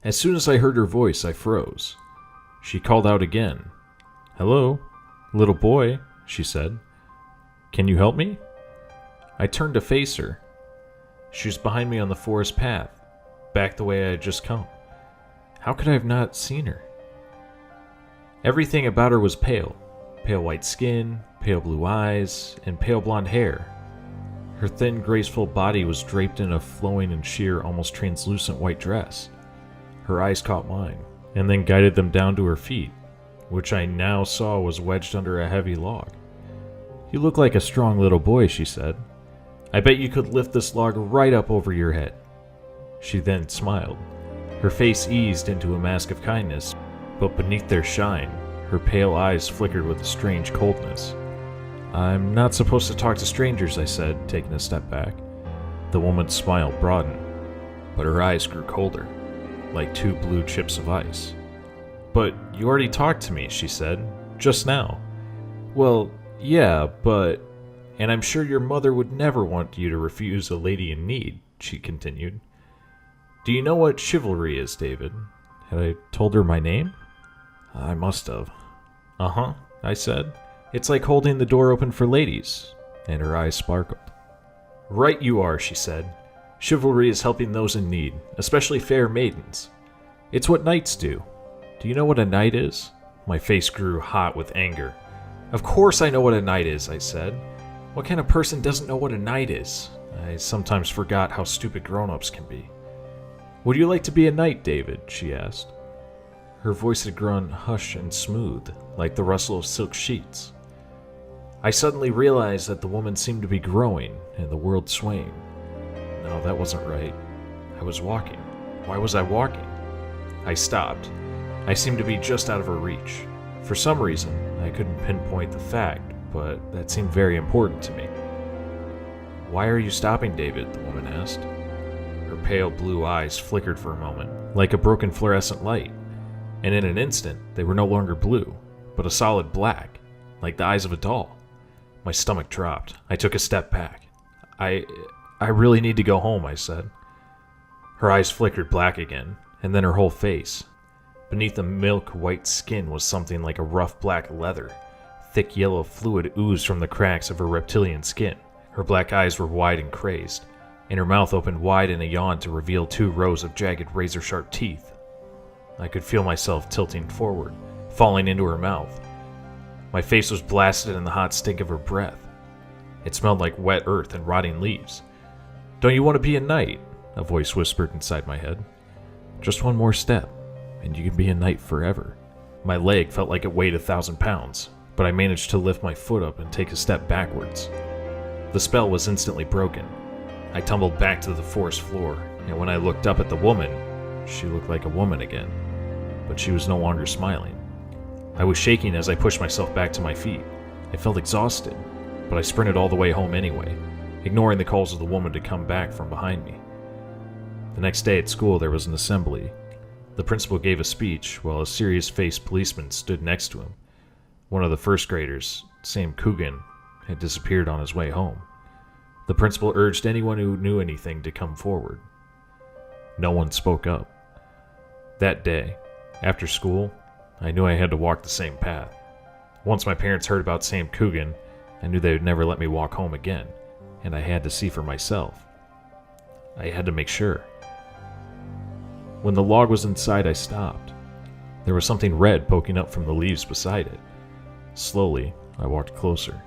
As soon as I heard her voice, I froze. She called out again. "Hello, little boy," she said. "Can you help me?" I turned to face her. She was behind me on the forest path, back the way I had just come. How could I have not seen her? Everything about her was pale. Pale white skin, pale blue eyes, and pale blonde hair. Her thin, graceful body was draped in a flowing and sheer, almost translucent white dress. Her eyes caught mine, and then guided them down to her feet, which I now saw was wedged under a heavy log. "You look like a strong little boy," she said. "I bet you could lift this log right up over your head." She then smiled. Her face eased into a mask of kindness, but beneath their shine, her pale eyes flickered with a strange coldness. "I'm not supposed to talk to strangers," I said, taking a step back. The woman's smile broadened, but her eyes grew colder, like two blue chips of ice. "But you already talked to me," she said, "just now." "Well, yeah, but... and I'm sure your mother would never want you to refuse a lady in need," she continued. "Do you know what chivalry is, David?" Had I told her my name? I must have. "Uh-huh," I said. "It's like holding the door open for ladies," and her eyes sparkled. "Right you are," she said. "Chivalry is helping those in need, especially fair maidens. It's what knights do. Do you know what a knight is?" My face grew hot with anger. "Of course I know what a knight is," I said. "What kind of person doesn't know what a knight is?" I sometimes forgot how stupid grown-ups can be. "Would you like to be a knight, David?" she asked. Her voice had grown hushed and smooth, like the rustle of silk sheets. I suddenly realized that the woman seemed to be growing and the world swaying. No, that wasn't right. I was walking. Why was I walking? I stopped. I seemed to be just out of her reach. For some reason, I couldn't pinpoint the fact, but that seemed very important to me. "Why are you stopping, David?" the woman asked. Her pale blue eyes flickered for a moment, like a broken fluorescent light, and in an instant they were no longer blue, but a solid black, like the eyes of a doll. My stomach dropped. I took a step back. I really need to go home," I said. Her eyes flickered black again, and then her whole face. Beneath the milk-white skin was something like a rough black leather. Thick yellow fluid oozed from the cracks of her reptilian skin. Her black eyes were wide and crazed, and her mouth opened wide in a yawn to reveal 2 rows of jagged razor-sharp teeth. I could feel myself tilting forward, falling into her mouth. My face was blasted in the hot stink of her breath. It smelled like wet earth and rotting leaves. "Don't you want to be a knight?" a voice whispered inside my head. "Just one more step, and you can be a knight forever." My leg felt like it weighed 1,000 pounds, but I managed to lift my foot up and take a step backwards. The spell was instantly broken. I tumbled back to the forest floor, and when I looked up at the woman, she looked like a woman again, but she was no longer smiling. I was shaking as I pushed myself back to my feet. I felt exhausted, but I sprinted all the way home anyway, ignoring the calls of the woman to come back from behind me. The next day at school there was an assembly. The principal gave a speech while a serious-faced policeman stood next to him. One of the first graders, Sam Coogan, had disappeared on his way home. The principal urged anyone who knew anything to come forward. No one spoke up. That day, after school, I knew I had to walk the same path. Once my parents heard about Sam Coogan, I knew they would never let me walk home again, and I had to see for myself. I had to make sure. When the log was inside, I stopped. There was something red poking up from the leaves beside it. Slowly, I walked closer.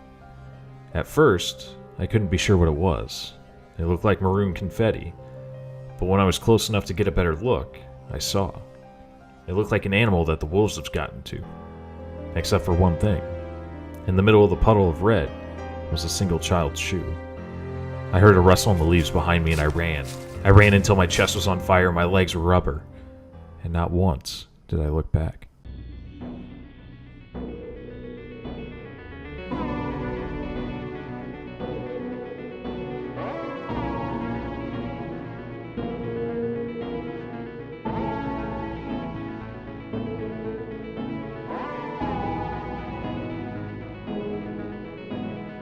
At first, I couldn't be sure what it was. It looked like maroon confetti, but when I was close enough to get a better look, I saw. It looked like an animal that the wolves have gotten to, except for one thing. In the middle of the puddle of red was a single child's shoe. I heard a rustle in the leaves behind me and I ran. I ran until my chest was on fire and my legs were rubber. And not once did I look back.